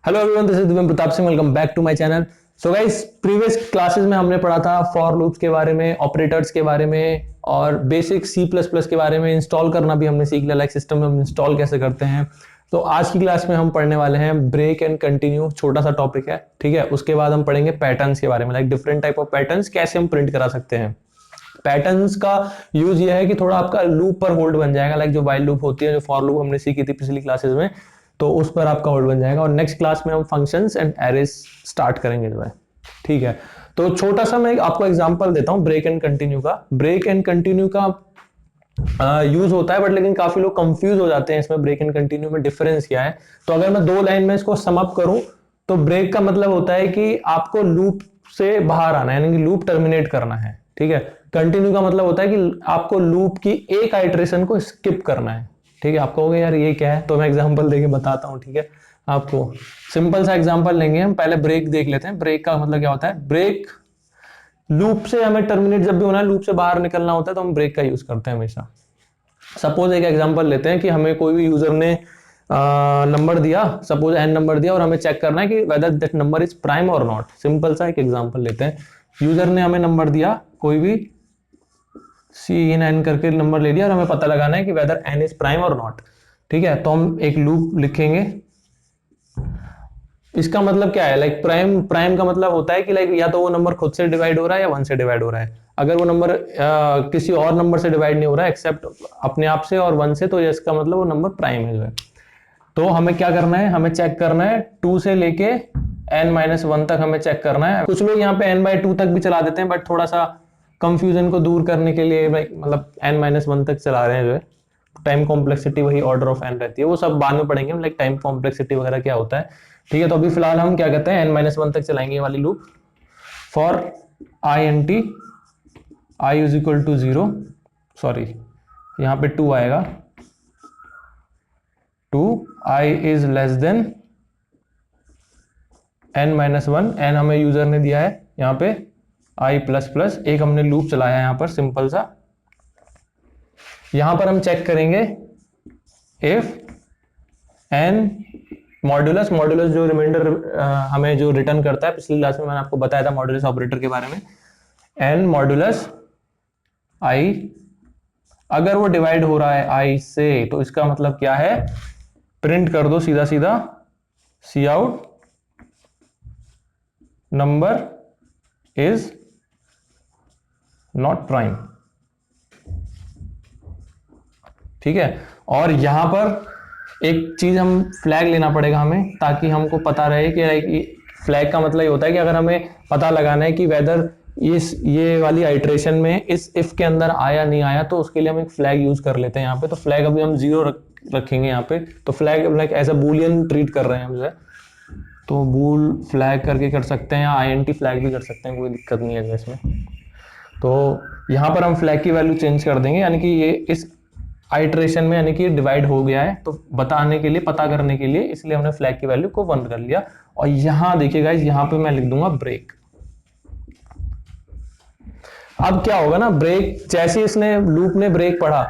Hello everyone, this is Divyam Pratap Singh. Welcome back to my channel. So guys, previous classes में हमने पढ़ा था for loops के बारे में, ऑपरेटर्स के बारे में और बेसिक सी प्लस प्लस के बारे में। इंस्टॉल करना भी हमने सीख लिया, लाइक सिस्टम में हम इंस्टॉल कैसे करते हैं। तो आज की क्लास में हम पढ़ने वाले हैं ब्रेक एंड कंटिन्यू, छोटा सा टॉपिक है, ठीक है। उसके बाद हम पढ़ेंगे पैटर्न्स के बारे में, like different type of patterns कैसे हम प्रिंट करा सकते हैं। पैटर्न्स का यूज ये है कि थोड़ा आपका लूप पर होल्ड बन जाएगा, लाइक जो वाइल लूप होती है, जो फॉर लूप हमने सीखी थी पिछली क्लासेस में, तो उस पर आपका होल्ड बन जाएगा। और नेक्स्ट क्लास में हम फंक्शंस एंड एरेज स्टार्ट करेंगे जो है, ठीक है। तो छोटा सा मैं आपको एग्जांपल देता हूं ब्रेक एंड कंटिन्यू का। ब्रेक एंड कंटिन्यू का यूज होता है, बट लेकिन काफी लोग कंफ्यूज हो जाते हैं इसमें ब्रेक एंड कंटिन्यू में डिफरेंस क्या है। तो अगर मैं दो लाइन में इसको सम अप करूं तो ब्रेक का मतलब होता है कि आपको लूप से बाहर आना है, यानी कि लूप टर्मिनेट करना है, ठीक है। कंटिन्यू का मतलब होता है कि आपको लूप की एक आइटरेशन को स्किप करना है, ठीक है। आप कहोगे यार ये क्या है, तो मैं एग्जांपल देके बताता हूं, ठीक है। आपको सिंपल सा एग्जांपल लेंगे हम। पहले ब्रेक देख लेते हैं। ब्रेक का मतलब क्या होता है। ब्रेक लूप से हमें टर्मिनेट जब भी होना है, लूप से बाहर निकलना होता है, तो हम ब्रेक का यूज करते हैं हमेशा। सपोज एक एग्जांपल लेते हैं कि हमें कोई भी यूजर ने नंबर दिया, सपोज n नंबर दिया, और हमें चेक करना है कि whether that number is prime और नॉट। सिंपल सा एक एग्जांपल लेते हैं। यूजर ने हमें नंबर दिया, कोई भी सी इन एन करके नंबर ले लिया, और हमें पता लगाना है कि वेदर n इज प्राइम और नॉट, ठीक है। तो हम एक लूप लिखेंगे। इसका मतलब क्या है, लाइक प्राइम प्राइम का मतलब होता है कि लाइक या तो वो नंबर खुद से डिवाइड हो रहा है या 1 से डिवाइड हो रहा है। अगर वो नंबर किसी और नंबर से डिवाइड नहीं हो रहा है एक्सेप्ट अपने आप से और 1 से, तो इसका मतलब वो नंबर प्राइम है जो है। तो हमें क्या करना है, हमें चेक करना है 2 से लेके n-1 तक हमें चेक करना है। कुछ लोग यहाँ पे n/2 तक भी चला देते हैं, बट थोड़ा सा कंफ्यूजन को दूर करने के लिए मतलब n-1 तक चला रहे हैं जो है। टाइम कॉम्प्लेक्सिटी वही ऑर्डर ऑफ n रहती है, वो सब बाद में पढ़ेंगे हम, लाइक टाइम कॉम्प्लेक्सिटी वगैरह क्या होता है, ठीक है। तो अभी फिलहाल हम क्या कहते हैं, n-1 तक चलाएंगे ये वाली loop. For i int i is equal to 0, sorry यहाँ पे 2 आएगा, 2 i is less than n-1। n हमें यूजर ने दिया है यहाँ पे i प्लस प्लस, एक हमने लूप चलाया है यहाँ पर सिंपल सा। यहां पर हम चेक करेंगे इफ n मॉड्यूलस, मॉड्यूलस जो रिमाइंडर हमें जो रिटर्न करता है, पिछली क्लास में मैंने आपको बताया था मॉड्यूलस ऑपरेटर के बारे में। n मॉड्यूलस i, अगर वो डिवाइड हो रहा है i से, तो इसका मतलब क्या है, प्रिंट कर दो सीधा सीधा cout number is not prime, ठीक है। और यहां पर एक चीज हम फ्लैग लेना पड़ेगा हमें, ताकि हमको पता रहे कि फ्लैग का मतलब ये होता है कि अगर हमें पता लगाना है कि वेदर ये वाली आइट्रेशन में इस इफ के अंदर आया नहीं आया, तो उसके लिए हम एक फ्लैग यूज कर लेते हैं यहाँ पे। तो फ्लैग अभी हम 0 रखेंगे यहाँ पे। तो flag like as a Boolean treat कर रहे हैं हम जो है, तो बूल फ्लैग करके कर सकते हैं, या INT फ्लैग भी कर सकते हैं, कोई दिक्कत नहीं है इसमें। तो यहाँ पर हम फ्लैग की वैल्यू चेंज कर देंगे, यानी कि ये इस आइट्रेशन में यानी कि डिवाइड हो गया है, तो बताने के लिए, पता करने के लिए, इसलिए हमने फ्लैग की वैल्यू को 1 कर लिया। और यहां देखिए गाइस, यहां पे मैं लिख दूंगा ब्रेक। अब क्या होगा ना, ब्रेक जैसे इसने लूप ने ब्रेक पढ़ा,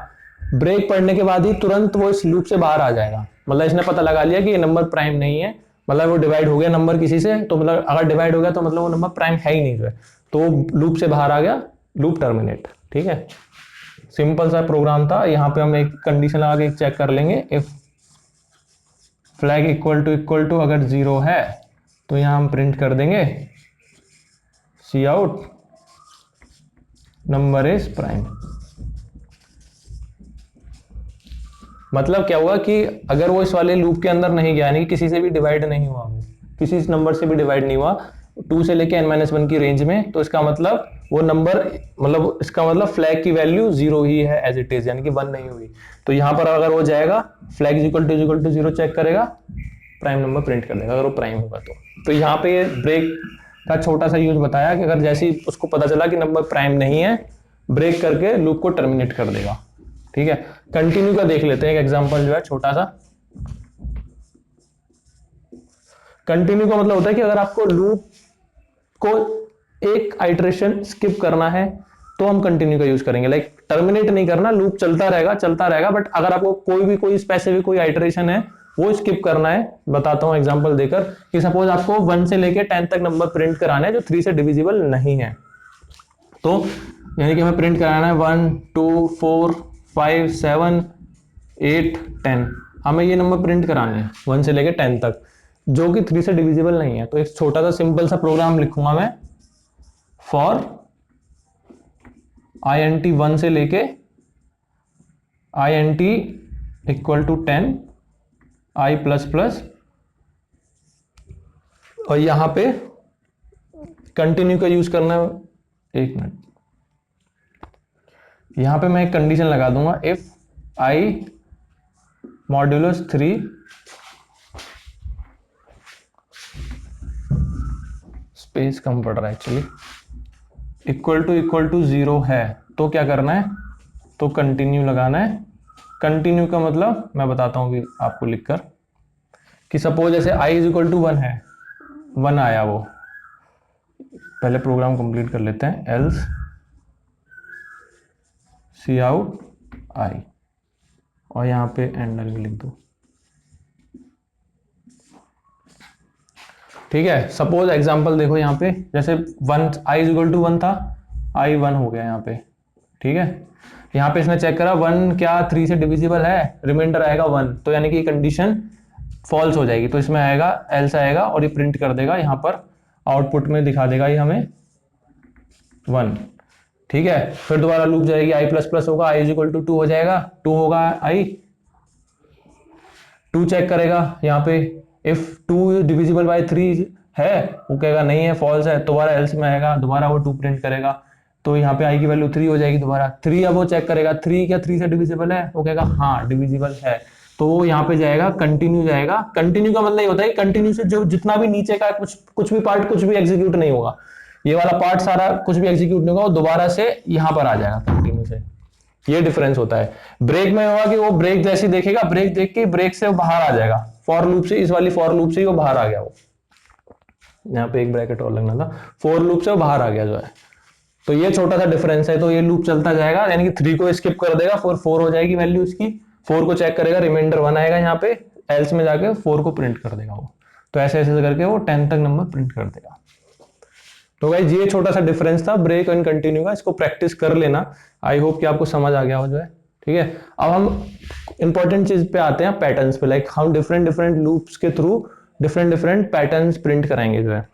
ब्रेक पढ़ने के बाद ही तुरंत वो इस लूप से बाहर आ जाएगा। मतलब इसने पता लगा लिया कि ये नंबर प्राइम नहीं है, मतलब वो डिवाइड हो गया नंबर किसी से, तो मतलब अगर डिवाइड हो गया तो मतलब वो नंबर प्राइम है ही नहीं जो है, तो लूप से बाहर आ गया, लूप टर्मिनेट, ठीक है। सिंपल सा प्रोग्राम था। यहाँ पे हम एक कंडीशन लगा के चेक कर लेंगे, इफ फ्लैग इक्वल टू अगर 0 है, तो यहाँ हम प्रिंट कर देंगे सी आउट नंबर इज प्राइम। मतलब क्या हुआ कि अगर वो इस वाले लूप के अंदर नहीं गया, यानी कि किसी से भी डिवाइड नहीं हुआ, किसी नंबर से भी डिवाइड नहीं हुआ 2 से लेके n-1 की रेंज में, तो इसका मतलब वो नंबर, मतलब इसका मतलब फ्लैग की वैल्यू 0 ही है एज इट इज, यानी कि 1 नहीं हुई। तो यहां पर अगर वो जाएगा, फ्लैग इक्वल टू 0 चेक करेगा, प्राइम नंबर प्रिंट कर देगा अगर वो प्राइम होगा तो यहाँ पे ये ब्रेक का छोटा सा यूज बताया कि अगर जैसे ही उसको पता चला कि नंबर प्राइम नहीं है, ब्रेक करके लूप को टर्मिनेट कर देगा, ठीक है। कंटिन्यू का देख लेते हैं एक एग्जांपल जो है छोटा सा। कंटिन्यू का मतलब होता है कि अगर आपको लूप को एक आइट्रेशन स्किप करना है, तो हम कंटिन्यू का यूज करेंगे। लाइक टर्मिनेट नहीं करना, लूप चलता रहेगा, बट अगर आपको कोई स्पेसिफिक कोई आइट्रेशन है वो स्किप करना है। बताता हूँ एग्जांपल देकर कि सपोज आपको 1 से लेके 10 तक नंबर प्रिंट कराना है जो 3 से डिविजिबल नहीं है। तो यानी कि हमें प्रिंट कराना है 1 2 4 5 7 8 10, हमें ये नंबर प्रिंट कराने हैं 1 से लेके 10 तक जो कि 3 से डिविजिबल नहीं है। तो एक छोटा सा सिंपल सा प्रोग्राम लिखूंगा मैं, फॉर INT 1 से लेके INT equal to 10 I plus plus, और यहां पे कंटिन्यू का यूज करना है। एक मिनट, यहां पे मैं एक कंडीशन लगा दूंगा, इफ I मॉड्यूलस 3 स्पेस कम पड़ रहा है एक्चुअली, इक्वल टू 0 है, तो क्या करना है, तो कंटिन्यू लगाना है। कंटिन्यू का मतलब मैं बताता हूं कि आपको लिखकर, कि सपोज जैसे I इज इक्वल टू 1 है, 1 आया, वो पहले प्रोग्राम कंप्लीट कर लेते हैं, एल्स सी आउट I, और यहां पे एंड में लिख दो। ठीक है, सपोज एग्जांपल देखो यहाँ पे, जैसे 1 I इज इक्वल टू 1 था, I 1 हो गया यहाँ पे। ठीक है, यहाँ पे इसने चेक करा 1 क्या 3 से डिविजिबल है, रिमाइंडर आएगा 1, तो यानी कि कंडीशन फॉल्स हो जाएगी, तो इसमें आएगा एल्स आएगा और ये प्रिंट कर देगा, यहाँ पर आउटपुट में दिखा देगा ये हमें 1। ठीक है, फिर दोबारा लूप जाएगी, I प्लस प्लस होगा, I इज इक्वल टू 2 हो जाएगा, 2 होगा I, 2 चेक करेगा यहाँ पे, इफ 2 डिविजिबल बाय 3 है, वो कहेगा नहीं है, फॉल्स है, दोबारा एल्स में आएगा, दोबारा वो 2 प्रिंट करेगा, तो यहाँ पे I की वैल्यू 3 हो जाएगी, दोबारा 3, अब वो चेक करेगा 3 क्या 3 से डिविजिबल है, वो कहेगा हाँ डिविजिबल है, तो वो यहाँ पे जाएगा, कंटिन्यू जाएगा। कंटिन्यू का मतलब ये होता है कि कंटिन्यू से जो जितना भी नीचे का कुछ भी पार्ट कुछ भी एग्जीक्यूट नहीं होगा, ये वाला पार्ट सारा कुछ भी एग्जीक्यूट नहीं होगा, वो दोबारा से यहाँ पर आ जाएगा कंटिन्यू से। ये डिफरेंस होता है। ब्रेक में होगा कि वो ब्रेक जैसे देखेगा, ब्रेक देख के ब्रेक से वो बाहर आ जाएगा, फॉर लूप से, इस वाली फॉर लूप से वो बाहर आ गया, वो यहाँ पे एक ब्रैकेट और लगना था, फॉर लूप से वो बाहर आ गया जो है। तो ये छोटा सा डिफरेंस है, तो ये लूप चलता जाएगा, यानी कि 3 को स्किप कर देगा, 4 हो जाएगी वैल्यू उसकी, 4 को चेक करेगा, रिमाइंडर 1 आएगा यहाँ पे, एल्स में जाके 4 को प्रिंट कर देगा वो। तो ऐसे ऐसे करके वो 10 तक नंबर प्रिंट कर देगा। तो गाइस ये छोटा सा डिफरेंस था ब्रेक एंड कंटिन्यू का, इसको प्रैक्टिस कर लेना, आई होप कि आपको समझ आ गया हो जो है। ठीक है, अब हम इंपॉर्टेंट चीज पे आते हैं, पैटर्न्स पे, लाइक हम डिफरेंट डिफरेंट लूप्स के through different different patterns print कराएंगे जो है।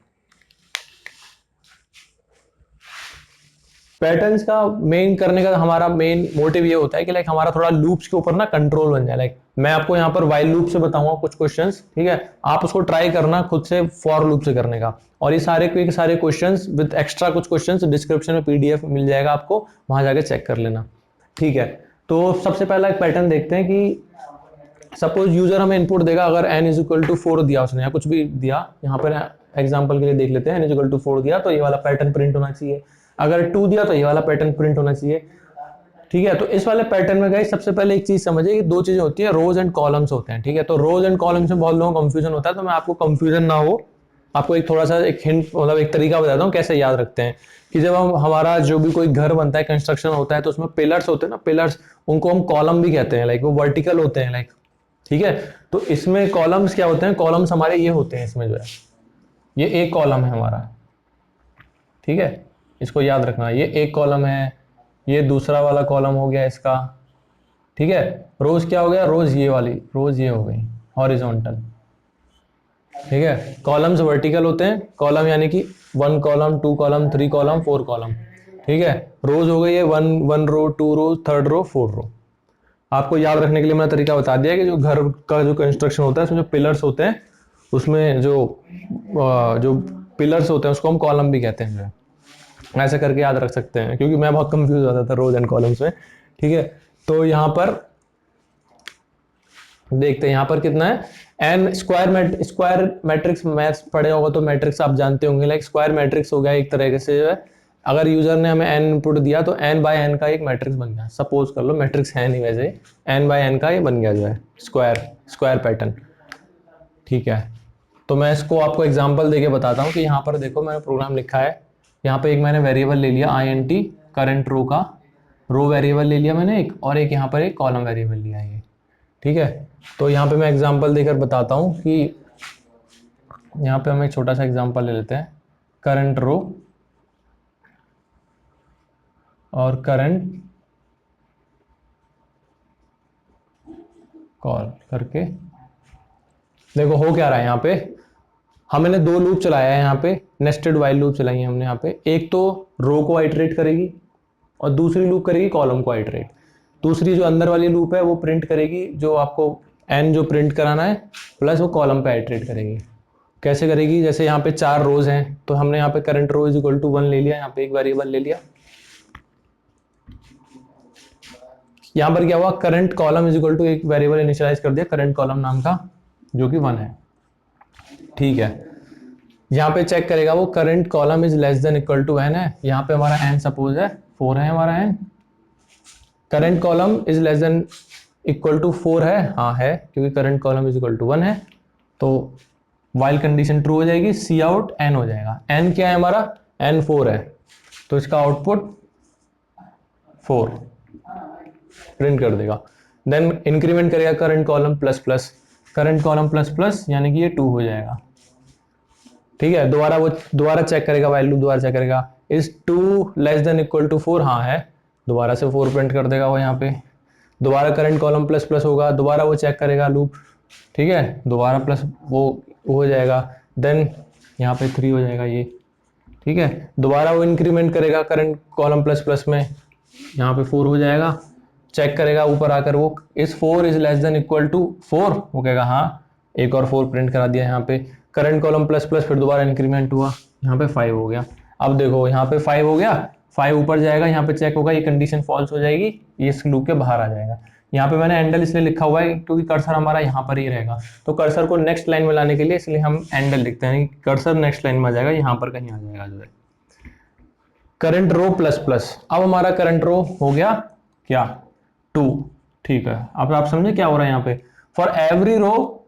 पैटर्न्स का मेन करने का हमारा मेन मोटिव ये होता है कि लाइक हमारा थोड़ा लूप्स के ऊपर ना कंट्रोल बन जाए। लाइक मैं आपको यहाँ पर व्हाइल लूप से बताऊंगा कुछ क्वेश्चंस, ठीक है, आप उसको ट्राई करना खुद से फॉर लूप से करने का, और ये सारे के सारे क्वेश्चंस विद एक्स्ट्रा कुछ क्वेश्चंस डिस्क्रिप्शन में PDF मिल जाएगा आपको, वहां जाके चेक कर लेना। ठीक है, तो सबसे पहला एक पैटर्न देखते हैं कि सपोज यूजर हमें इनपुट देगा, अगर n इज इक्वल टू 4 दिया उसने या कुछ भी दिया, यहाँ पर एग्जाम्पल के लिए देख लेते हैं, n इज इक्वल टू 4 दिया तो ये वाला पैटर्न प्रिंट होना चाहिए, अगर 2 दिया तो ये वाला पैटर्न प्रिंट होना चाहिए। ठीक है, तो इस वाले पैटर्न में गाइस सबसे पहले एक चीज समझिए कि 2 चीजें होती है, रोज एंड कॉलम्स होते हैं। ठीक है, तो रोज एंड कॉलम्स में बहुत लोगों को कंफ्यूजन होता है, तो मैं आपको कंफ्यूजन ना हो, आपको एक थोड़ा सा एक हिंट, मतलब एक तरीका बताता हूँ कैसे याद रखते हैं। कि जब हम हमारा जो भी कोई घर बनता है, कंस्ट्रक्शन होता है, तो उसमें पिलर्स होते हैं ना, पिलर्स, उनको हम कॉलम भी कहते हैं, लाइक वो वर्टिकल होते हैं, लाइक। ठीक है, तो इसमें कॉलम्स क्या होते हैं, कॉलम्स हमारे ये होते हैं, इसमें जो है ये एक कॉलम है हमारा। ठीक है, इसको याद रखना, ये एक कॉलम है, ये दूसरा वाला कॉलम हो गया इसका। ठीक है, रोज क्या हो गया, रोज ये वाली, रोज ये हो गई हॉरिजॉन्टल। ठीक है, कॉलम्स वर्टिकल होते हैं, कॉलम यानी कि 1 कॉलम 2 कॉलम 3 कॉलम 4 कॉलम। ठीक है, रोज हो गई है 1 रो 2 रो 3rd रो 4 रो। आपको याद रखने के लिए मैंने तरीका बता दिया कि जो घर का जो कंस्ट्रक्शन होता है, उसमें जो पिलर्स होते हैं, उसमें जो पिलर्स होते हैं उसको हम कॉलम भी कहते हैं, ऐसे करके याद रख सकते हैं, क्योंकि मैं बहुत कंफ्यूज होता था रोज एंड कॉलम्स में। ठीक है, तो यहाँ पर देखते हैं, यहाँ पर कितना है, एन स्क्वायर मैट्रिक्स मैथ्स पढ़े होगा तो मैट्रिक्स आप जानते होंगे, लाइक स्क्वायर मैट्रिक्स हो गया एक तरह से जो है, अगर यूजर ने हमें n इनपुट दिया तो n बाय n का एक मैट्रिक्स बन गया, सपोज कर लो, मैट्रिक्स है नहीं वैसे, n बाय n का ये बन गया जो है स्क्वायर पैटर्न। ठीक है, तो मैं इसको आपको एग्जांपल देके बताता हूँ कि यहाँ पर देखो मैंने प्रोग्राम लिखा है, यहाँ पे एक मैंने वेरिएबल ले लिया INT करंट रो का, रो वेरिएबल ले लिया मैंने एक, और एक यहाँ पर एक कॉलम वेरिएबल लिया है। ठीक है, तो यहाँ पे मैं एग्जांपल देकर बताता हूँ कि यहाँ पे हम एक छोटा सा एग्जांपल ले लेते हैं, करंट रो और करंट कॉल करके देखो हो क्या रहा है। यहाँ पे हमने दो लूप चलाया है, यहाँ पे नेस्टेड वाइल लूप चलाई है हमने यहाँ पे। एक तो रो को आइटरेट करेगी और दूसरी लूप करेगी कॉलम को आइटरेट। दूसरी जो अंदर वाली लूप है वो प्रिंट करेगी जो आपको एन जो प्रिंट कराना है, प्लस वो कॉलम पे आइटरेट करेगी। कैसे करेगी, जैसे यहाँ पे 4 रोज हैं तो हमने यहाँ पे current row is equal to 1 ले लिया, यहाँ पे एक वेरिएबल ले लिया। यहाँ पर क्या हुआ, current column is equal to एक वेरिएबल इनिशियलाइज कर दिया करंट कॉलम नाम का, जो कि 1 है। ठीक है, यहाँ पे चेक करेगा वो current column is less than equal to n है। यहाँ पे हमारा एन सपोज है 4 है हमारा n. Current column is less than equal to 4 है, हाँ है, क्योंकि current column is equal to 1 है। तो वाइल कंडीशन ट्रू हो जाएगी, सी आउट एन हो जाएगा। एन क्या है हमारा, एन 4 है, तो इसका आउटपुट 4 प्रिंट कर देगा। देन इंक्रीमेंट करेगा current column plus plus, current column plus plus यानी कि ये 2 हो जाएगा। ठीक है, दोबारा चेक करेगा, वैल्यू दोबारा चेक करेगा, is 2 less than equal to 4, हाँ है, दोबारा से 4 प्रिंट कर देगा वो यहाँ पे। दोबारा करंट कॉलम प्लस प्लस होगा, दोबारा वो चेक करेगा लूप, ठीक है, दोबारा प्लस वो हो जाएगा। देन यहाँ पे 3 हो जाएगा ये, ठीक है, दोबारा वो इंक्रीमेंट करेगा करंट कॉलम प्लस प्लस में, यहाँ पे 4 हो जाएगा। चेक करेगा ऊपर आकर वो इस 4 is less than equal to 4, वो कहेगा हाँ, एक और 4 प्रिंट करा दिया यहाँ पे। करंट कॉलम प्लस प्लस, फिर दोबारा इंक्रीमेंट हुआ, यहाँ पे 5 हो गया। अब देखो यहाँ पे 5 हो गया, 5 ऊपर जाएगा, यहाँ पे चेक होगा, ये कंडीशन फॉल्स हो जाएगी, ये इस लूप के बाहर आ जाएगा। यहाँ पे मैंने एंडल इसलिए लिखा हुआ है क्योंकि कर्सर हमारा यहाँ पर ही रहेगा, तो कर्सर को नेक्स्ट लाइन में लाने के लिए इसलिए हम एंडल लिखते हैं, कर्सर नेक्स्ट लाइन में आ जाएगा, यहाँ पर कहीं आ जाएगा जो है। करंट रो प्लस प्लस, अब हमारा करंट रो हो गया क्या, 2। ठीक है, अब आप समझे क्या हो रहा है यहाँ पे, for every row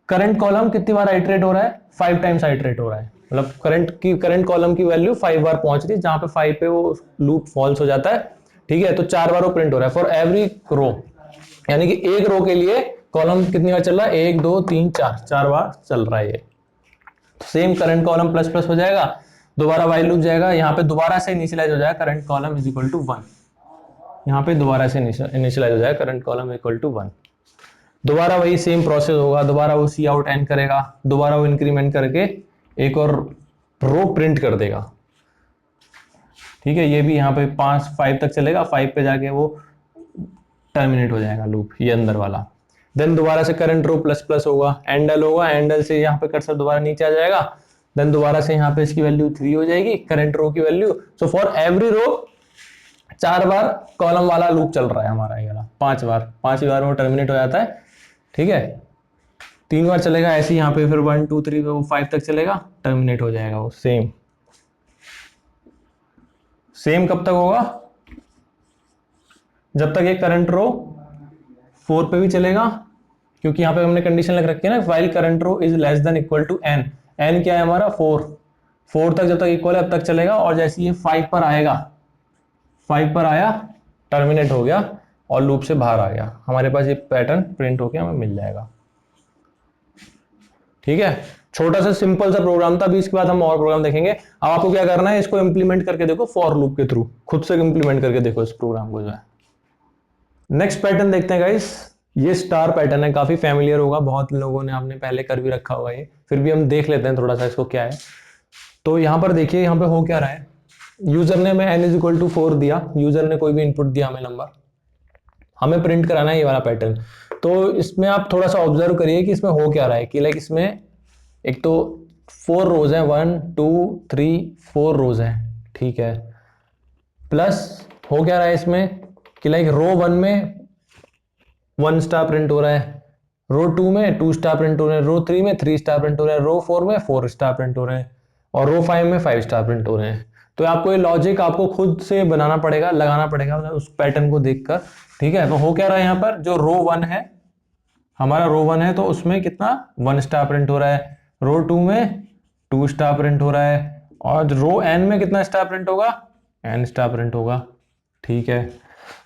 current column कितनी बार आइटरेट हो रहा है, 5 टाइम्स आइटरेट हो रहा है। मतलब करंट कॉलम की वैल्यू 5 बार पहुंच रही है, जहां पे 5 पे वो लूप फॉल्स हो जाता है। ठीक है, तो 4 बार वो प्रिंट हो रहा है फॉर एवरी रो, यानी कि एक रो के लिए कॉलम कितनी बार चल रहा है, 1 2 3 4, 4 बार चल रहा है ये। तो same current column plus plus हो जाएगा, दोबारा वाइल लूप जाएगा, यहाँ पे दोबारा से इनिशियलाइज हो जाएगा current column is equal to 1, यहाँ पे दोबारा से इनिशियलाइज हो जाएगा करंट कॉलम इक्वल टू 1। दोबारा वही सेम प्रोसेस होगा, दोबारा वो सी आउट एन करेगा, दोबारा वो इंक्रीमेंट करके एक और रो प्रिंट कर देगा। ठीक है, ये भी यहाँ पे 5 तक चलेगा, 5 पे जाके वो टर्मिनेट हो जाएगा लूप, ये अंदर वाला। देन दोबारा से करंट रो प्लस प्लस होगा, एंडल होगा, एंडल से यहाँ पे कर्सर दोबारा नीचे आ जाएगा। देन दोबारा से यहाँ पे इसकी वैल्यू 3 हो जाएगी, करंट रो की value. So for every row 4 बार कॉलम वाला लूप चल रहा है हमारा, ये वाला 5 बार, 5 बार वो टर्मिनेट हो जाता है। ठीक है, 3 बार चलेगा ऐसे, यहाँ पे फिर 1 2 3 वो 5 तक चलेगा, टर्मिनेट हो जाएगा वो सेम। सेम कब तक होगा, जब तक ये करंट रो 4 पे भी चलेगा, क्योंकि यहाँ पे हमने कंडीशन लग रखी है ना, while current row is less than equal to n. N क्या है हमारा 4 तक जब तक इक्वल है अब तक चलेगा, और जैसे ये 5 पर आएगा, 5 पर आया, टर्मिनेट हो गया और लूप से बाहर आ गया, हमारे पास ये पैटर्न प्रिंट होके हमें मिल जाएगा। ठीक है, छोटा सा सिंपल सा प्रोग्राम था, अभी इसके बाद हम और प्रोग्राम देखेंगे। अब आपको क्या करना है, इसको इंप्लीमेंट करके देखो फॉर लूप के थ्रू, खुद से इंप्लीमेंट करके देखो इस प्रोग्राम को जो है। नेक्स्ट पैटर्न देखते हैं गाइस, ये स्टार पैटर्न है, काफी फैमिलियर होगा, बहुत लोगों ने आपने पहले कर भी रखा होगा ये, फिर भी हम देख लेते हैं थोड़ा सा इसको क्या है। तो यहाँ पर देखिए, यहाँ पे हो क्या रहा है, यूजर ने हमें n इज इक्वल टू 4 दिया, यूजर ने कोई भी इनपुट दिया हमें नंबर, हमें प्रिंट कराना है ये वाला पैटर्न। तो इसमें आप थोड़ा सा ऑब्जर्व करिए कि इसमें हो क्या रहा है, कि लाइक इसमें एक तो 4 रोज है, 1 2 3 4 रोज है, ठीक है, प्लस हो क्या रहा है इसमें कि लाइक रो 1 में 1 स्टार प्रिंट हो रहा है, रो 2 में 2 स्टार प्रिंट हो रहे हैं, रो 3 में 3 स्टार प्रिंट हो रहे हैं, रो 4 में 4 स्टार प्रिंट हो रहे हैं, और रो 5 में 5 स्टार प्रिंट हो रहे हैं। तो आपको ये लॉजिक आपको खुद से बनाना पड़ेगा, लगाना पड़ेगा उस पैटर्न को देखकर। ठीक है, तो हो क्या रहा है यहाँ पर, जो रो 1 है हमारा, रो 1 है तो उसमें कितना 1 स्टार प्रिंट हो रहा है, रो 2 में 2 स्टार प्रिंट हो रहा है, और रो n में कितना स्टार प्रिंट होगा, n स्टार प्रिंट होगा। ठीक है,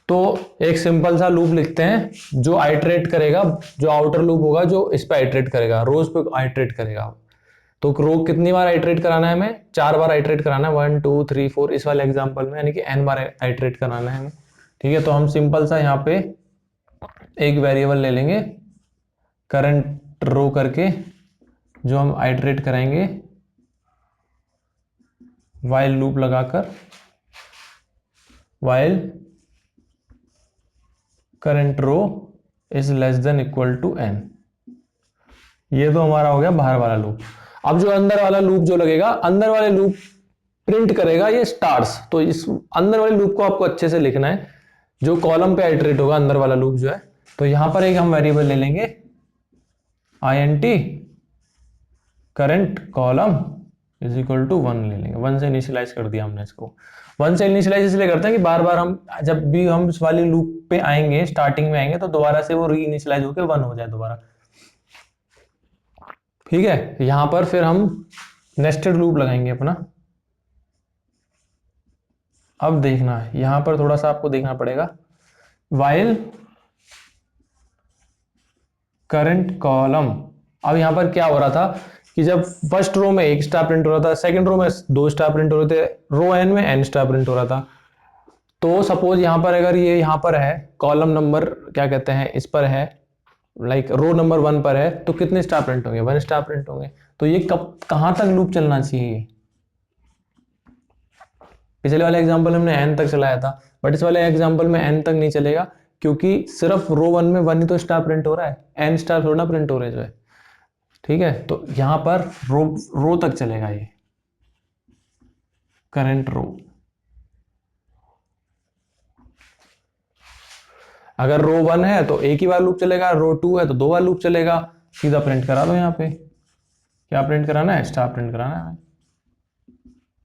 तो एक सिंपल सा लूप लिखते हैं जो आइटरेट करेगा, जो आउटर लूप होगा जो इस पे आइटरेट करेगा, रोज पे आइटरेट करेगा। तो रो कितनी बार आइटरेट कराना है हमें? 4 बार आइटरेट कराना है, 1 2 3 4 इस वाले एग्जांपल में, यानी कि n बार आइटरेट कराना है हमें। ठीक है, तो हम सिंपल सा यहाँ पे एक वेरिएबल ले लेंगे करंट रो करके, जो हम आइटरेट कराएंगे वाइल लूप लगाकर, while current row is less than equal to n। ये तो हमारा हो गया बाहर वाला लूप। अब जो अंदर वाला लूप जो लगेगा, अंदर वाले लूप प्रिंट करेगा ये स्टार्स। तो इस अंदर वाले लूप को आपको अच्छे से लिखना है, जो कॉलम पे आइटरेट होगा अंदर वाला लूप जो है। तो यहां पर एक हम वेरिएबल ले लेंगे int current column is equal to 1 ले लेंगे। 1 से इनिशियलाइज कर दिया हमने इसको। 1 से इनिशियलाइज इसलिए करते हैं कि बार बार हम जब भी हम इस वाले लूप पे आएंगे, स्टार्टिंग में आएंगे, तो दोबारा से वो री इनिशियलाइज होकर 1 हो जाए दोबारा। ठीक है, यहां पर फिर हम नेस्टेड लूप लगाएंगे अपना। अब देखना है यहां पर थोड़ा सा आपको देखना पड़ेगा, वाइल करंट कॉलम। अब यहां पर क्या हो रहा था कि जब फर्स्ट रो में 1 स्टार प्रिंट हो रहा था, सेकंड रो में 2 स्टार प्रिंट हो रहे थे, रो n में n स्टार प्रिंट हो रहा था। तो सपोज यहां पर अगर ये यहां पर है कॉलम नंबर क्या कहते हैं इस पर है, लाइक रो नंबर 1 पर है, तो कितने स्टार प्रिंट होंगे? 1 स्टार प्रिंट होंगे। तो ये कब कहां तक लूप चलना चाहिए? पिछले वाले एग्जांपल में हमने n तक चलाया था, बट इस वाले एग्जांपल में n तक नहीं चलेगा, क्योंकि सिर्फ रो 1 में 1 ही तो स्टार प्रिंट हो रहा है, n स्टार थोड़ा प्रिंट हो रहे जो है। ठीक है, तो यहां पर रो तक चलेगा ये करंट रो। अगर रो 1 है तो एक ही बार लूप चलेगा, रो 2 है तो 2 बार लूप चलेगा। सीधा प्रिंट करा दो यहाँ पे, क्या प्रिंट कराना है? स्टार प्रिंट कराना है।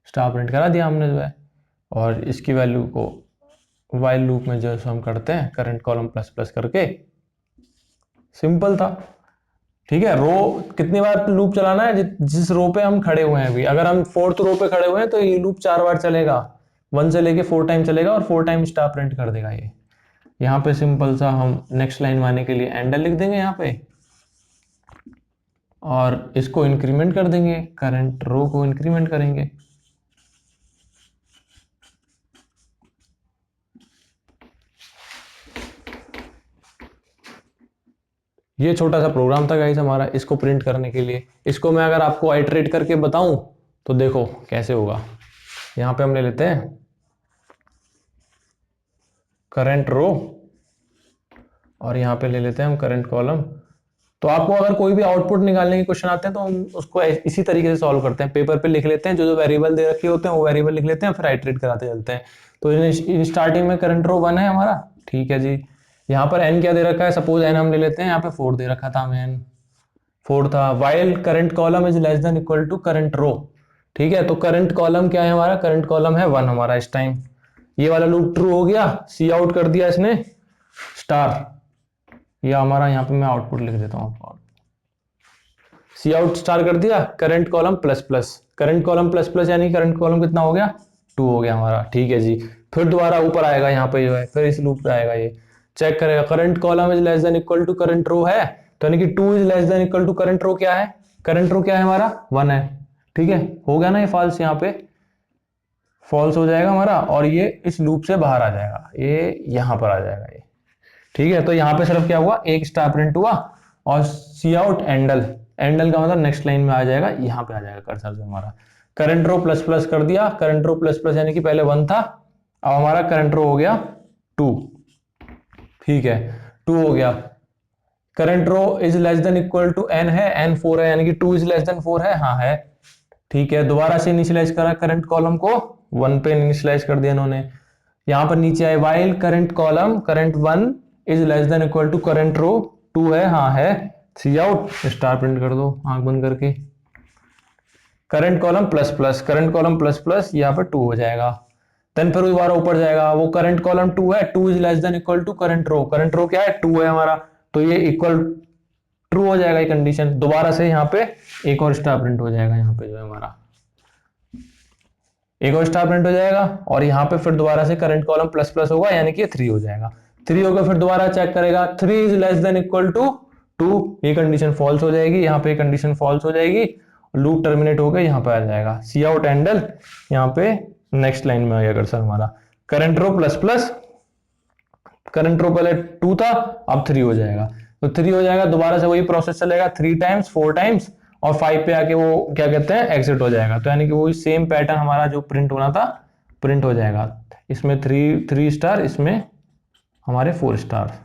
स्टार प्रिंट करा दिया हमने जो है, और इसकी वैल्यू को वाइल लूप में जो हम करते हैं करंट कॉलम प्लस प्लस करके, सिंपल था। ठीक है, रो कितनी बार लूप चलाना है? जिस रो पे हम खड़े हुए हैं अभी, अगर हम 4th रो पे खड़े हुए हैं तो ये लूप 4 बार चलेगा, 1 से लेके 4 टाइम चलेगा और 4 टाइम स्टार प्रिंट कर देगा ये। यहाँ पे सिंपल सा हम नेक्स्ट लाइन में आने के लिए एंडल लिख देंगे यहाँ पे, और इसको इंक्रीमेंट कर देंगे, करंट रो को इंक्रीमेंट करेंगे। ये छोटा सा प्रोग्राम था गाइस हमारा इसको प्रिंट करने के लिए। इसको मैं अगर आपको आइटरेट करके बताऊं तो देखो कैसे होगा। यहां पे हम ले लेते हैं करंट रो, और यहां पे ले लेते हैं हम करंट कॉलम। तो आपको अगर कोई भी आउटपुट निकालने के क्वेश्चन आते हैं तो हम उसको इसी तरीके से सॉल्व करते हैं। पेपर पे लिख लेते हैं, जो जो वेरिएबल दे रखे होते हैं वो वेरिएबल लिख लेते हैं, फिर आइटरेट कराते चलते हैं। तो इन स्टार्टिंग में करंट रो 1 है हमारा, ठीक है जी। यहाँ पर n क्या दे रखा है? सपोज n हम ले लेते हैं, यहाँ पे 4 दे रखा था हमें, n 4 था। While current column is less than equal to current row. ठीक है, तो करंट कॉलम क्या है हमारा? करंट कॉलम है 1 हमारा इस टाइम। ये वाला लूप ट्रू हो गया, सी आउट कर दिया इसने स्टार, या हमारा यहाँ पे मैं आउटपुट लिख देता हूँ आपको, सी आउट स्टार कर दिया current column plus plus. Current column plus plus यानी करंट कॉलम कितना हो गया? 2 हो गया हमारा। ठीक है जी, फिर दोबारा ऊपर आएगा यहाँ पे जो है, फिर इस लूप पे आएगा, ये चेक करेगा current column is less than equal to current row है, तो यानी कि 2 is less than equal to current row क्या है? करंट रो क्या है हमारा? 1 है। ठीक है, हो गया ना ये फॉल्स, यहाँ पे फॉल्स हो जाएगा हमारा, और ये इस लूप से बाहर आ जाएगा, ये यहाँ पर आ जाएगा ये। ठीक है, तो यहाँ पे सिर्फ क्या हुआ? एक स्टार प्रिंट हुआ, और सी आउट एंडल, एंडल का मतलब नेक्स्ट लाइन में आ जाएगा, यहाँ पे आ जाएगा कर्सर से हमारा। करंट रो प्लस प्लस कर दिया, करंट रो प्लस प्लस यानी कि पहले 1 था, अब हमारा करंट रो हो गया 2। ठीक है, 2 हो गया। Current row is less than equal to n है, n 4 है, यानी कि 2 इज लेस देन 4 है, हाँ है। ठीक है, दोबारा से इनिशियलाइज करा करंट कॉलम को, 1 पे इनिशियलाइज कर दिया इन्होंने। यहां पर नीचे आए while current column current 1 is less than equal to current row 2 है, हाँ है। सी आउट स्टार प्रिंट कर दो आंख बंद करके। Current column plus plus, current column plus plus, यहाँ पर 2 हो जाएगा। देन फिर दोबारा ऊपर जाएगा, वो करंट कॉलम 2 है, 2 is less than equal to current row, current row क्या है? 2 है हमारा, तो ये इक्वल ट्रू हो जाएगा ये कंडीशन। दोबारा से यहाँ पे एक और स्टार प्रिंट हो जाएगा यहाँ पे जो है हमारा, एक और स्टार प्रिंट हो जाएगा, और यहाँ पे फिर दोबारा से करंट कॉलम प्लस प्लस होगा, यानी कि 3 हो जाएगा। 3 होगा, फिर दोबारा चेक करेगा 3 is less than equal to 2, ये कंडीशन फॉल्स हो जाएगी, यहाँ पे कंडीशन फॉल्स हो जाएगी, लूप टर्मिनेट होकर यहाँ पे आ जाएगा सी आउट एंडल, यहाँ पे नेक्स्ट लाइन में आएगा कर्सर हमारा, करंट रो प्लस प्लस, करंट रो पहले 2 था, अब 3 हो जाएगा, तो 3 हो जाएगा, दोबारा से वही प्रोसेस चलेगा 3 टाइम्स 4 टाइम्स, और 5 पे आके वो क्या कहते हैं एग्जिट हो जाएगा। तो यानी कि वही सेम पैटर्न हमारा जो प्रिंट होना था प्रिंट हो जाएगा, इसमें 3 स्टार, इसमें हमारे 4 स्टार।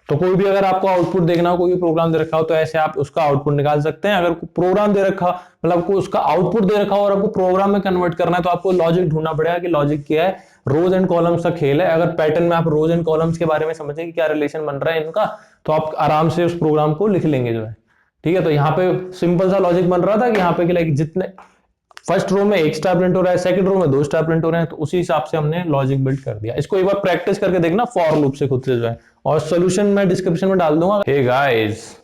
तो कोई भी अगर आपको आउटपुट देखना हो, कोई भी प्रोग्राम दे रखा हो, तो ऐसे आप उसका आउटपुट निकाल सकते हैं। अगर प्रोग्राम दे रखा, मतलब आपको उसका आउटपुट दे रखा हो और आपको प्रोग्राम में कन्वर्ट करना है, तो आपको लॉजिक ढूंढना पड़ेगा कि लॉजिक क्या है। रोज एंड कॉलम्स का खेल है। अगर पैटर्न में आप रोज एंड कॉलम्स के बारे में समझें कि क्या रिलेशन बन रहा है इनका, तो आप आराम से उस प्रोग्राम को लिख लेंगे जो है, ठीक है। तो यहाँ पे सिंपल सा लॉजिक बन रहा था कि यहाँ पे कि लाइक जितने फर्स्ट रो में 1 स्टार प्रिंट हो रहा है, सेकंड रो में 2 स्टार प्रिंट हो रहे हैं, तो उसी हिसाब से हमने लॉजिक बिल्ड कर दिया। इसको एक बार प्रैक्टिस करके देखना फॉर लूप से खुद से जो है, और सॉल्यूशन मैं डिस्क्रिप्शन में डाल दूंगा। हे गाइस,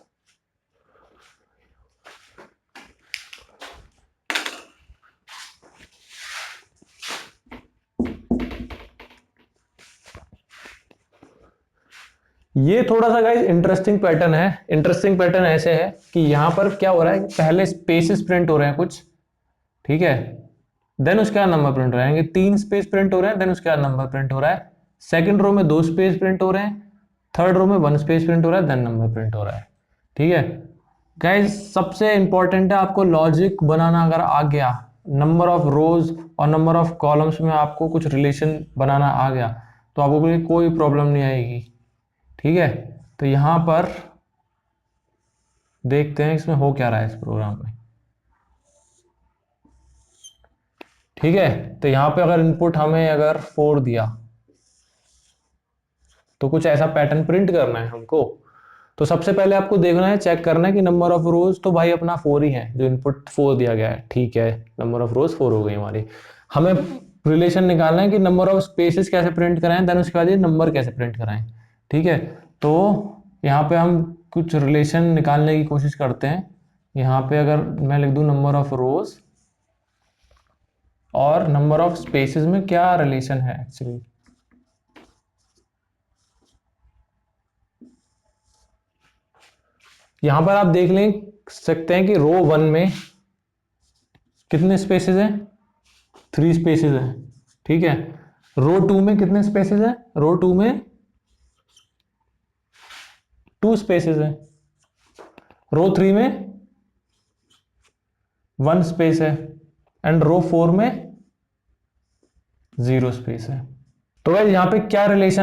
ये थोड़ा सा गाइस इंटरेस्टिंग पैटर्न है। इंटरेस्टिंग पैटर्न ऐसे है कि यहां पर क्या हो रहा है, पहले स्पेसेस प्रिंट हो रहे हैं कुछ, ठीक है, देन उसके बाद नंबर प्रिंट हो रहा है, 3 स्पेस प्रिंट हो रहे हैं, देन उसके बाद नंबर प्रिंट हो रहा है। सेकंड रो में 2 स्पेस प्रिंट हो रहे हैं, थर्ड रो में 1 स्पेस प्रिंट हो रहा है, देन नंबर प्रिंट हो रहा है, ठीक है। गाइस सबसे इंपॉर्टेंट है आपको लॉजिक बनाना अगर आ गया, नंबर ऑफ रोज और नंबर ऑफ कॉलम्स में आपको कुछ रिलेशन बनाना आ गया, तो आपको कोई प्रॉब्लम नहीं आएगी, ठीक है। तो यहां पर देखते हैं इसमें हो क्या रहा है इस प्रोग्राम में, ठीक है। तो यहां पे अगर इनपुट हमें अगर 4 दिया, तो कुछ ऐसा पैटर्न प्रिंट करना है हमको। तो सबसे पहले आपको देखना है, चेक करना है कि नंबर ऑफ रोज तो भाई अपना 4 ही है, जो इनपुट 4 दिया गया है, ठीक है, नंबर ऑफ रोज 4 हो गई हमारी। हमें रिलेशन निकालना है कि नंबर ऑफ स्पेसेस कैसे प्रिंट कराएं, देन उसके बाद ये नंबर कैसे प्रिंट कराएं, ठीक है। तो यहाँ पे हम कुछ रिलेशन निकालने की कोशिश करते हैं। यहाँ पे अगर मैं लिख दूं नंबर ऑफ रोज और नंबर ऑफ स्पेसेस में क्या रिलेशन है एक्चुअली, यहां पर आप देख लें सकते हैं कि रो 1 में कितने स्पेसेस हैं, 3 स्पेसेस हैं, ठीक है। रो 2 में कितने स्पेसेस हैं, रो 2 में 2 स्पेसेस हैं, रो 3 में 1 स्पेस है, एंड रो 4 में 0 स्पेस है। तो भाई यहाँ पे क्या रिलेशन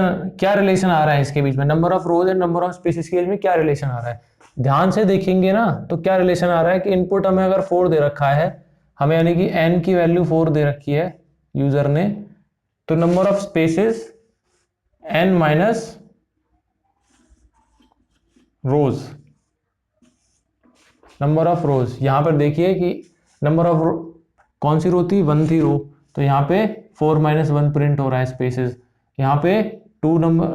आ रहा है इसके बीच में, number of rose and number of spaces के बीच में क्या रिलेशन आ रहा है, ध्यान से देखेंगे ना, तो क्या रिलेशन आ रहा है कि इनपुट हमें अगर 4 दे रखा है, हमें यानी कि n की वैल्यू 4 दे रखी है यूजर ने, तो number of spaces n minus rows, number of rows यहां पर देखिए कि नंबर ऑफ कौन सी रो थी, 1 थी रो, तो यहाँ पे 4 माइनस 1 प्रिंट हो रहा है स्पेसेस। यहाँ पे 2 नंबर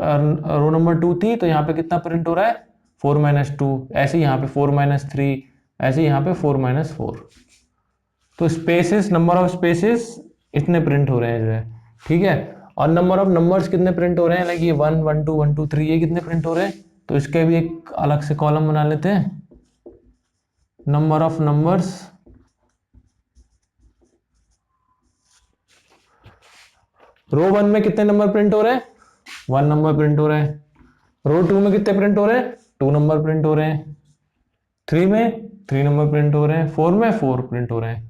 रो नंबर 2 थी, तो यहाँ पे कितना प्रिंट हो रहा है, 4 माइनस 2, ऐसे यहाँ पे 4 माइनस 3, ऐसे यहाँ पे 4 माइनस 4। तो स्पेसेस, नंबर ऑफ स्पेसेस इतने प्रिंट हो रहे हैं जो है, ठीक है। और नंबर ऑफ नंबर्स कितने प्रिंट हो रहे हैं, लाइक ये 1 1 2 1 2 3, ये कितने प्रिंट हो रहे हैं, तो इसके भी एक अलग से कॉलम बना लेते हैं, नंबर ऑफ नंबर्स रो 1 में कितने नंबर प्रिंट हो रहे हैं, 1 नंबर प्रिंट हो रहे हैं। रो 2 में कितने प्रिंट हो रहे हैं, 2 नंबर प्रिंट हो रहे हैं। 3 में 3 नंबर प्रिंट हो रहे हैं। 4 में 4 प्रिंट हो रहे हैं।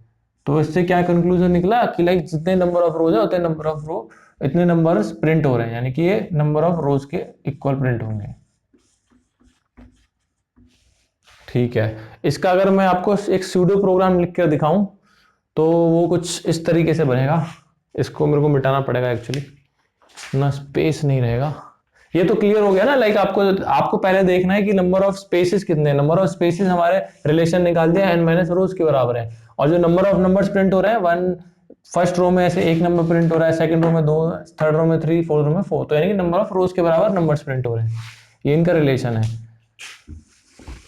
तो इससे क्या कंक्लूजन निकला कि लाइक जितने नंबर ऑफ रोज है उतने नंबर ऑफ रो इतने नंबर्स प्रिंट हो रहे हैं, यानी कि ये नंबर ऑफ रोज के इक्वल प्रिंट होंगे, ठीक है। इसका अगर मैं आपको एक सूडो प्रोग्राम लिख कर दिखाऊं तो वो कुछ इस तरीके से बनेगा। इसको मेरे को मिटाना पड़ेगा एक्चुअली, ना स्पेस नहीं रहेगा। ये तो क्लियर हो गया ना, लाइक आपको पहले देखना है कि नंबर ऑफ स्पेसेस कितने हैं। नंबर ऑफ स्पेसेस हमारे रिलेशन निकाल दिया n माइनस रोज के बराबर है, और जो नंबर ऑफ नंबर्स प्रिंट हो रहे हैं, 1 फर्स्ट रो में ऐसे 1 नंबर प्रिंट हो रहा है, सेकंड रो में 2, थर्ड रो में 3, फोर्थ रो में 4, तो यानी कि नंबर ऑफ रोज के बराबर नंबर्स प्रिंट हो रहे हैं, ये इनका रिलेशन है।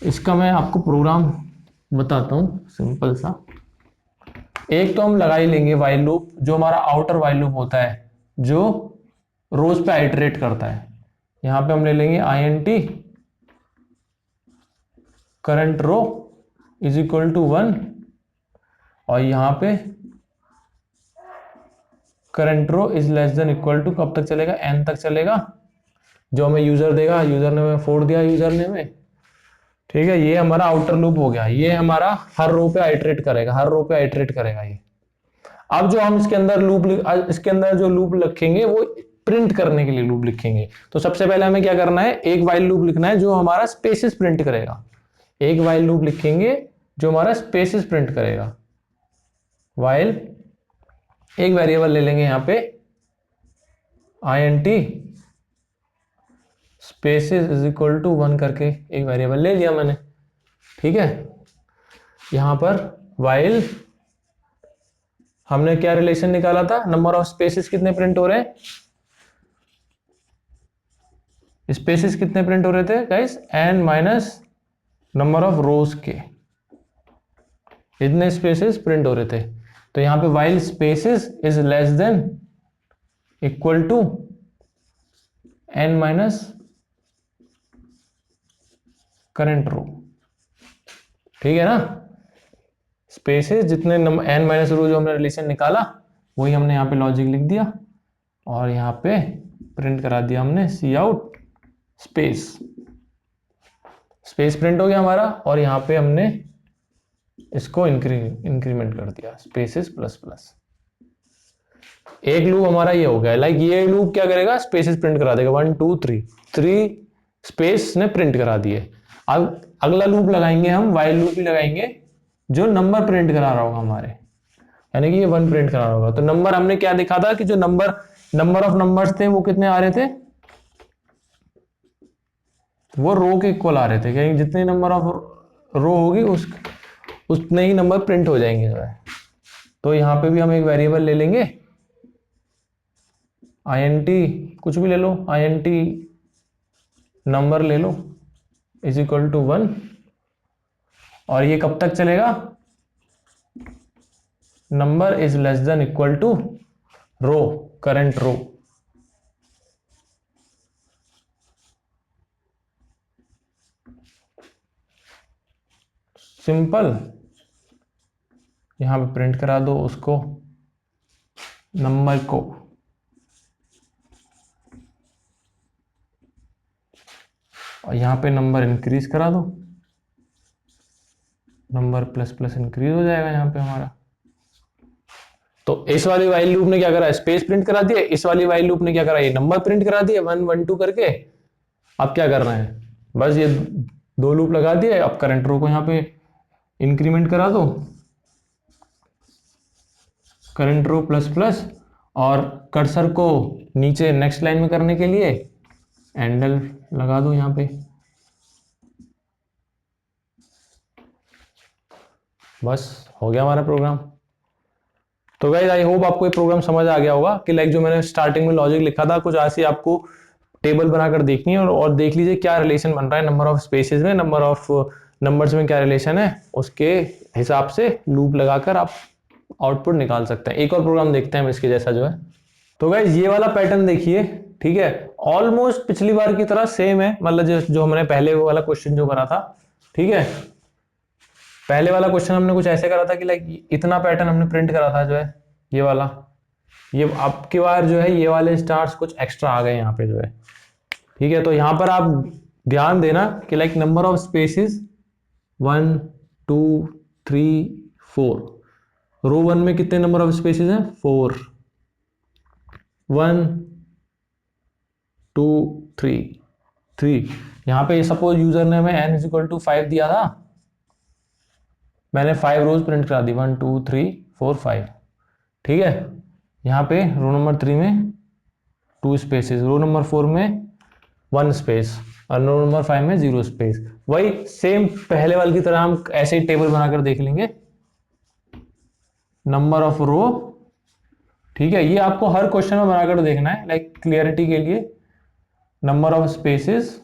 इसका मैं आपको प्रोग्राम बताता हूँ सिंपल सा। एक तो हम लगा ही लेंगे वाइल लूप, जो हमारा आउटर वाइल लूप होता है जो रोज पे आइटरेट करता है। यहां पे हम ले लेंगे INT current row is equal to 1, और यहां पे current row is less than equal to, कब तक चलेगा, n तक चलेगा, जो हमें यूजर देगा, यूजर ने हमें 4 दिया यूजर ने हमें, ठीक है। ये हमारा आउटर लूप हो गया, ये हमारा हर रो पे आइटरेट करेगा, हर रो पे आइटरेट करेगा ये। अब जो हम इसके अंदर इसके अंदर जो लूप लिखेंगे वो प्रिंट करने के लिए लूप लिखेंगे। तो सबसे पहले हमें क्या करना है, एक वाइल लूप लिखना है जो हमारा स्पेसेस प्रिंट करेगा। एक वाइल लूप लिखेंगे जो हमारा स्पेसेस प्रिंट करेगा। वाइल, एक वेरिएबल ले लेंगे यहां पे INT spaces is equal to 1 करके एक वेरिएबल ले लिया मैंने, ठीक है। यहां पर वाइल हमने क्या रिलेशन निकाला था, नंबर ऑफ स्पेसेस कितने प्रिंट हो रहे हैं, स्पेसेस कितने प्रिंट हो रहे थे guys, n minus number of रोज के, इतने स्पेसेस प्रिंट हो रहे थे। तो यहां पे while spaces is less than equal to n minus current row, ठीक है ना। स्पेसेस जितने n माइनस रो जो हमने रिलेशन निकाला वही हमने यहाँ पे लॉजिक लिख दिया, और यहाँ पे प्रिंट करा दिया हमने सी आउट स्पेस। स्पेस प्रिंट हो गया हमारा, और यहाँ पे हमने इसको इंक्रीमेंट कर दिया स्पेसेस प्लस प्लस। एक लूप हमारा ये हो गया, लाइक ये लूप क्या करेगा, स्पेसेस प्रिंट करा देगा, 1 2 3 3 स्पेस ने प्रिंट करा दिए। अब अगला लूप लगाएंगे हम, वाइल लूप ही लगाएंगे जो नंबर प्रिंट करा रहा होगा हमारे, यानी कि ये 1 प्रिंट करा रहा होगा। तो नंबर हमने क्या देखा था कि जो नंबर ऑफ नंबर्स थे वो कितने आ रहे थे, वो रो के इक्वल आ रहे थे, क्योंकि जितने नंबर ऑफ रो होगी उतने ही नंबर प्रिंट हो जाएंगे जो है। तो यहां पे भी हम एक वेरिएबल ले लेंगे INT, कुछ भी ले लो, INT नंबर ले लो इज इक्वल टू 1, और ये कब तक चलेगा, number is less than equal to row, current row. Simple, यहां पे प्रिंट करा दो उसको, नंबर को, और यहां पे नंबर इंक्रीज करा दो, नंबर प्लस प्लस इंक्रीज हो जाएगा यहां पे हमारा। तो इस वाली वाइल लूप ने क्या करा, स्पेस प्रिंट करा दिया, इस वाली वाइल लूप ने क्या करा, ये नंबर प्रिंट करा दिया 1 1 2 करके। अब क्या करना है, बस ये दो लूप लगा दिए, अब करंट रो को यहां पे इंक्रीमेंट करा दो, करंट रो प्लस प्लस, और कर्सर को नीचे नेक्स्ट लाइन में करने के लिए एंडल लगा दो यहां पे। बस हो गया हमारा प्रोग्राम। तो गाइस आई होप आपको ये प्रोग्राम समझ आ गया होगा कि लाइक जो मैंने स्टार्टिंग में लॉजिक लिखा था, कुछ ऐसे आपको टेबल बनाकर देखनी है, और देख लीजिए क्या रिलेशन बन रहा है नंबर ऑफ स्पेसेस में, नंबर ऑफ नंबर्स में क्या रिलेशन है, उसके हिसाब से लूप लगाकर आप आउटपुट निकाल सकते हैं। एक और प्रोग्राम देखते हैं हम इसके जैसा जो है। तो गाइस ये वाला पैटर्न देखिए, ठीक है, ऑलमोस्ट पिछली बार की तरह सेम है, मतलब जो हमने पहले वाला क्वेश्चन जो करा था, ठीक है। पहले वाला क्वेश्चन हमने कुछ ऐसे करा था कि लाइक इतना पैटर्न हमने प्रिंट करा था जो है ये वाला, ये अब की बार जो है ये वाले स्टार्स कुछ एक्स्ट्रा आ गए यहाँ पे जो है, ठीक है। तो यहाँ पर आप ध्यान देना कि लाइक नंबर ऑफ स्पेसेस 1 2 3 4, रो 1 में कितने नंबर ऑफ स्पेसेस हैं, 4, 1 2 3 3। यहाँ पे सपोज यूजर ने हमें n इज इक्वल टू 5 दिया था, मैंने 5 रोज प्रिंट करा दी, 1 2 3 4 5, ठीक है। यहाँ पे रो नंबर 3 में 2 स्पेसेस, रो नंबर 4 में 1 स्पेस, और रो नंबर 5 में 0 स्पेस। वही सेम पहले वाले की तरह हम ऐसे ही टेबल बनाकर देख लेंगे, नंबर ऑफ रो, ठीक है। ये आपको हर क्वेश्चन में बनाकर देखना है लाइक क्लियरिटी के लिए, नंबर ऑफ स्पेसेस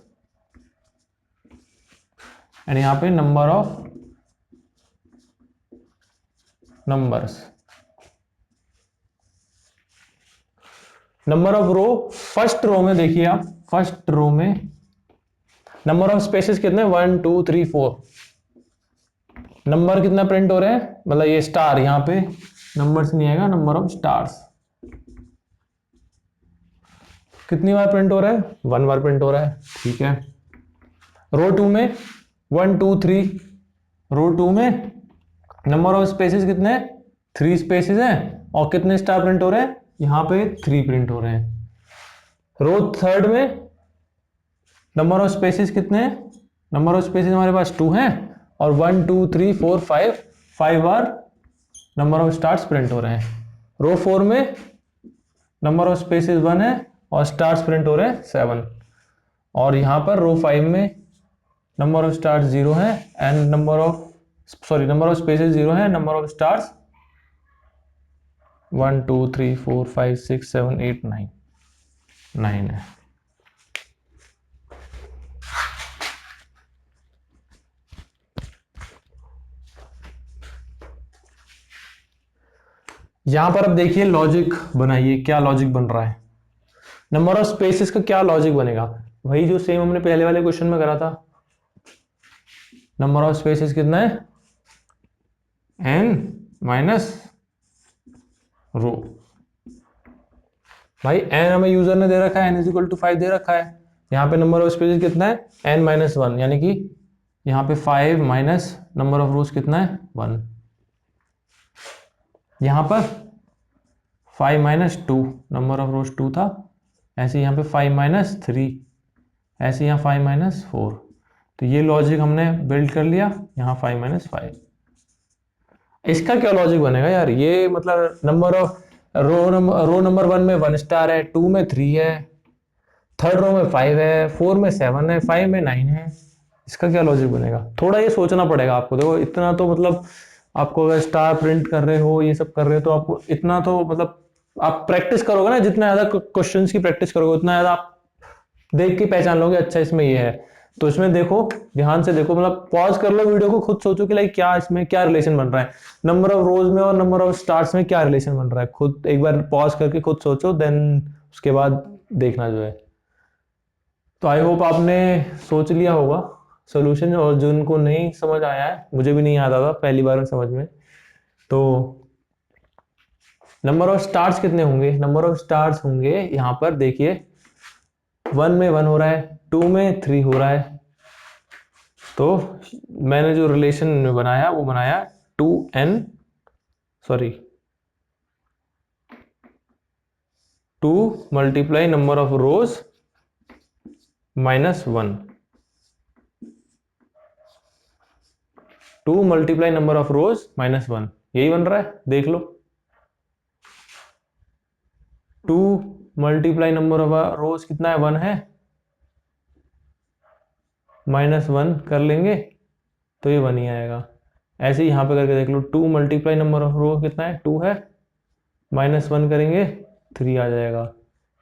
एंड यहाँ पे number of numbers, number of row, first row में देखिए आप, फर्स्ट रो में नंबर ऑफ स्पेसेस कितने, 1 2 3 4, नंबर कितना प्रिंट हो रहा है, मतलब ये स्टार, यहां पे नंबर्स नहीं आएगा, नंबर ऑफ स्टार्स कितनी बार प्रिंट हो रहा है, 1 बार प्रिंट हो रहा है, ठीक है। रो 2 में 1 2 3, रो 2 में नंबर ऑफ स्पेसेस कितने, 3 स्पेसेस हैं, और कितने स्टार प्रिंट हो रहे हैं, यहां पे 3 प्रिंट हो रहे हैं। रो थर्ड में नंबर ऑफ स्पेसेस कितने हैं, नंबर ऑफ स्पेसेस हमारे पास 2 हैं, और 1 2 3 4 5 बार नंबर ऑफ स्टार्स प्रिंट हो रहे हैं। रो 4 में नंबर ऑफ स्पेसेस 1 है, और स्टार्स प्रिंट हो रहे हैं 7, और यहां पर रो 5 में नंबर ऑफ स्टार्स 0 है, एंड नंबर ऑफ स्पेसेस 0 है, नंबर ऑफ स्टार्स 1 2 3 4 5 6 7 8 9 9 है। यहां पर अब देखिए लॉजिक बनाइए, क्या लॉजिक बन रहा है, नंबर ऑफ स्पेसेस का क्या लॉजिक बनेगा, वही जो सेम हमने पहले वाले क्वेश्चन में करा था। नंबर ऑफ स्पेसेस कितना है, n माइनस रो, भाई n हमें यूजर ने दे रखा है, n इज इक्वल टू 5 दे रखा है, यहाँ पे नंबर ऑफ स्पेसेस कितना है, n माइनस 1, यानी कि यहाँ पे 5 माइनस नंबर ऑफ रोज कितना है, 1, यहाँ पर 5 माइनस 2, नंबर ऑफ रोज 2 था, ऐसे यहाँ पे 5 माइनस 3, ऐसे यहाँ 5 माइनस 4, तो ये लॉजिक हमने बिल्ड कर लिया, यहाँ 5 माइनस 5। इसका क्या लॉजिक बनेगा यार, ये मतलब नंबर ऑफ रो नंबर 1 में 1 स्टार है, 2 में 3 है, थर्ड रो में 5 है, 4 में 7 है, 5 में 9 है, इसका क्या लॉजिक बनेगा, थोड़ा ये सोचना पड़ेगा आपको। देखो इतना तो मतलब आपको अगर स्टार प्रिंट कर रहे हो, ये सब कर रहे हो, तो आपको इतना तो मतलब आप प्रैक्टिस करोगे ना, जितना ज्यादा क्वेश्चंस की प्रैक्टिस करोगे उतना ज्यादा आप देख के पहचान लोगे, अच्छा इसमें ये है। तो इसमें देखो, ध्यान से देखो, मतलब पॉज कर लो वीडियो को, खुद सोचो कि लाइक क्या इसमें क्या रिलेशन बन रहा है, नंबर ऑफ रोज में और नंबर ऑफ स्टार्स में क्या रिलेशन बन रहा है, खुद एक बार पॉज करके खुद सोचो, देन उसके बाद देखना जो है। तो आई होप आपने सोच लिया होगा सोल्यूशन, और जिनको नहीं समझ आया है, मुझे भी नहीं आता था पहली बार में समझ में, तो नंबर ऑफ स्टार्स कितने होंगे, नंबर ऑफ स्टार्स होंगे यहां पर देखिए, 1 में 1 हो रहा है, 2 में 3 हो रहा है, तो मैंने जो रिलेशन बनाया वो बनाया 2n, sorry 2 multiply number of rose minus 1, 2 multiply number of rose minus 1, यही बन रहा है, देख लो। 2 मल्टीप्लाई नंबर ऑफ रोज कितना है, 1 है, माइनस 1 कर लेंगे तो ये 1 ही आएगा। ऐसे ही यहां पे करके देख लो, 2 मल्टीप्लाई नंबर ऑफ रो कितना है, 2 है, माइनस 1 करेंगे 3 आ जाएगा।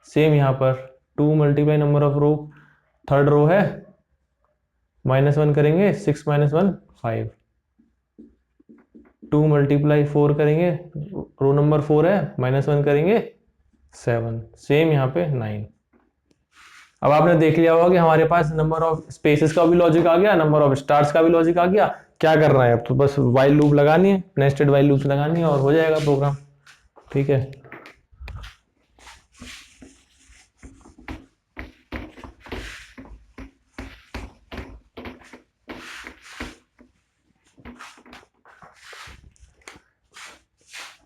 सेम यहां पर 2 multiply number of row, third row है, माइनस 1 करेंगे, 6 माइनस 1 5, 2 मल्टीप्लाई 4 करेंगे, रो नंबर 4 है, माइनस 1 करेंगे 7, सेम यहाँ पे 9। अब आपने देख लिया होगा कि हमारे पास नंबर ऑफ स्पेसेस का भी लॉजिक आ गया, नंबर ऑफ स्टार्स का भी लॉजिक आ गया। क्या करना है अब, तो बस वाइल लूप लगानी है, नेस्टेड वाइल लूप लगानी है, और हो जाएगा प्रोग्राम, ठीक है।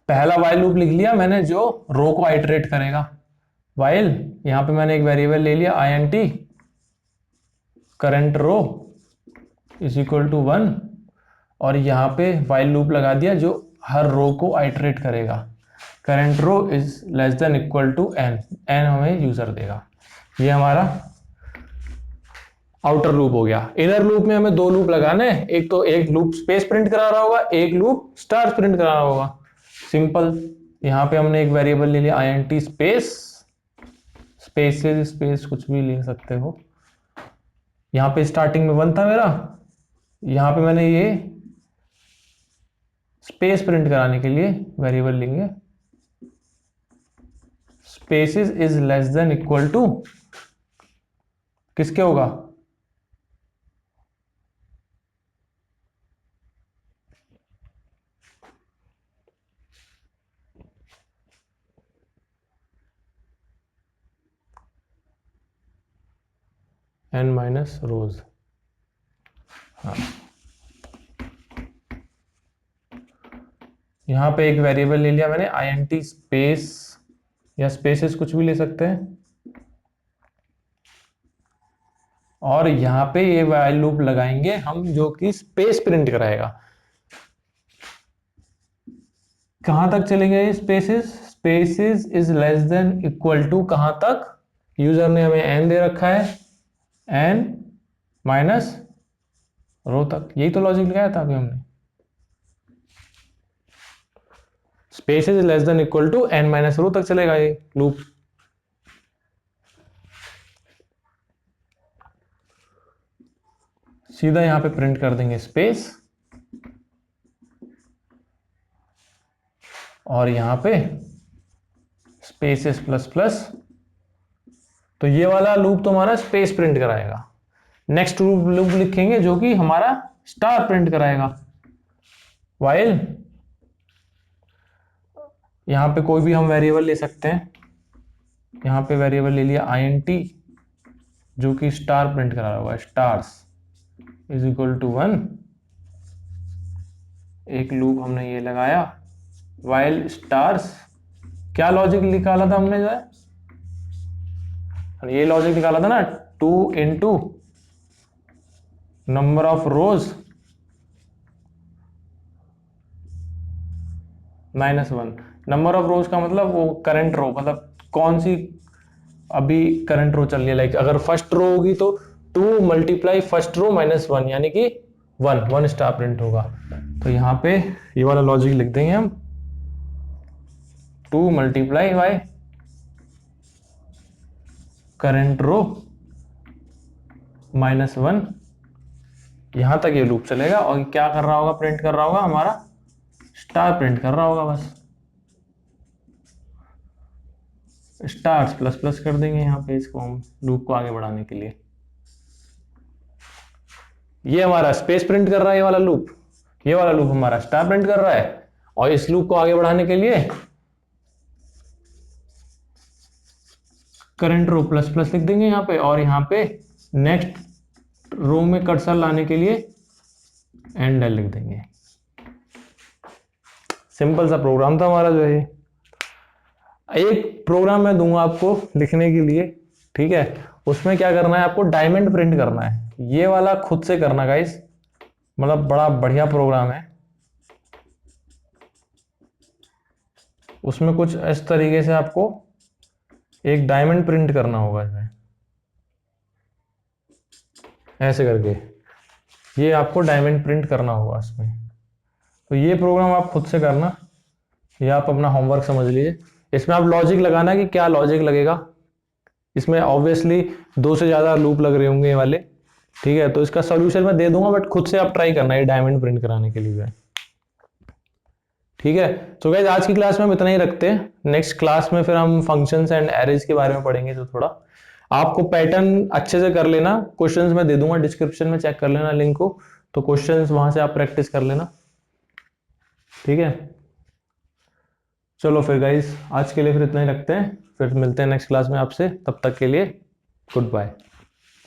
पहला वाइल लूप लिख लिया मैंने, जो रो को आइटरेट करेगा, वाइल यहां पे मैंने एक वेरिएबल ले लिया int current row is equal to 1, और यहां पे वाइल लूप लगा दिया जो हर रो को आइटरेट करेगा, current row is less than equal to n हमें यूजर देगा। ये हमारा आउटर लूप हो गया। इनर लूप में हमें 2 लूप लगाने हैं, एक तो एक लूप स्पेस प्रिंट करा रहा होगा, एक लूप स्टार प्रिंट करा रहा होगा, सिंपल। यहां पे हमने एक वेरिएबल ले लिया int स्पेस, स्पेसेस स्पेस कुछ भी ले सकते हो, यहां पे स्टार्टिंग में 1 था मेरा, यहां पे मैंने ये स्पेस प्रिंट कराने के लिए वेरिएबल लेंगे spaces is less than equal to किसके होगा? n minus rows. हाँ, यहां पे एक वेरिएबल ले लिया मैंने int स्पेस या स्पेसेस कुछ भी ले सकते हैं, और यहां पे ये व्हाइल लूप लगाएंगे हम जो कि स्पेस प्रिंट कराएगा। कहां तक चलेंगे ये spaces? Spaces is less than equal to कहां तक? यूजर ने हमें n दे रखा है, n माइनस रो तक। यही तो लॉजिक लगाया था अभी हमने। Spaces is less than equal to n minus row तक चलेगा ये लूप। सीधा यहां पे प्रिंट कर देंगे स्पेस, और यहां पे स्पेसेस प्लस प्लस। तो ये वाला लूप तो हमारा स्पेस प्रिंट कराएगा। नेक्स्ट लूप लिखेंगे जो कि हमारा स्टार प्रिंट कराएगा। वाइल यहां पे कोई भी हम वेरिएबल ले सकते हैं। यहां पे वेरिएबल ले लिया int जो कि स्टार प्रिंट करा हुआ है, स्टार्स इज इक्वल टू 1। एक लूप हमने ये लगाया वाइल स्टार्स। क्या लॉजिक निकाला था हमने? जो है ये लॉजिक निकाला था ना, 2 into number of rose -1। Number of रोज का मतलब वो करंट रो, मतलब कौन सी अभी करंट रो चल रही है। लाइक अगर फर्स्ट रो होगी तो 2 मल्टीप्लाई फर्स्ट रो -1 यानी कि 1 स्टार प्रिंट होगा। तो यहां पे ये वाला लॉजिक लिख देंगे हम, 2 मल्टीप्लाई बाय करंट रो -1। यहां तक ये लूप चलेगा, और क्या कर रहा होगा? प्रिंट कर रहा होगा हमारा स्टार प्रिंट कर रहा होगा। बस स्टार्स प्लस प्लस कर देंगे यहां पे इसको हम लूप को आगे बढ़ाने के लिए। ये हमारा स्पेस प्रिंट कर रहा है ये वाला लूप, ये वाला लूप हमारा स्टार प्रिंट कर रहा है। और इस लूप को आगे बढ़ाने के लिए करंट रो प्लस प्लस लिख देंगे यहां पे, और यहां पे नेक्स्ट रो में कर्सर लाने के लिए एंड लिख देंगे। सिंपल सा प्रोग्राम था हमारा जो है। एक प्रोग्राम मैं दूंगा आपको लिखने के लिए, ठीक है? उसमें क्या करना है आपको? डायमंड प्रिंट करना है। ये वाला खुद से करना गाइस, मतलब बड़ा बढ़िया प्रोग्राम है। उसमें कुछ इस तरीके से आपको एक डायमंड प्रिंट करना होगा इसमें, ऐसे करके ये आपको डायमंड प्रिंट करना होगा इसमें। तो ये प्रोग्राम आप खुद से करना, ये आप अपना होमवर्क समझ लीजिए। इसमें आप लॉजिक लगाना कि क्या लॉजिक लगेगा। इसमें ऑब्वियसली 2 से ज्यादा लूप लग रहे होंगे ये वाले, ठीक है? तो इसका सॉल्यूशन मैं दे दूंगा, बट खुद से आप ट्राई करना है डायमंड प्रिंट कराने के लिए, ठीक है? तो गाइस आज की क्लास में हम इतना ही रखते हैं। नेक्स्ट क्लास में फिर हम फंक्शंस एंड एरेज के बारे में पढ़ेंगे। तो थोड़ा आपको पैटर्न अच्छे से कर लेना, क्वेश्चंस मैं दे दूंगा डिस्क्रिप्शन में, चेक कर लेना लिंक को। तो क्वेश्चंस वहां से आप प्रैक्टिस कर लेना, ठीक है? चलो फिर गाइस आज के लिए फिर इतना ही रखते हैं, फिर मिलते हैं नेक्स्ट क्लास में आपसे। तब तक के लिए गुड बाय।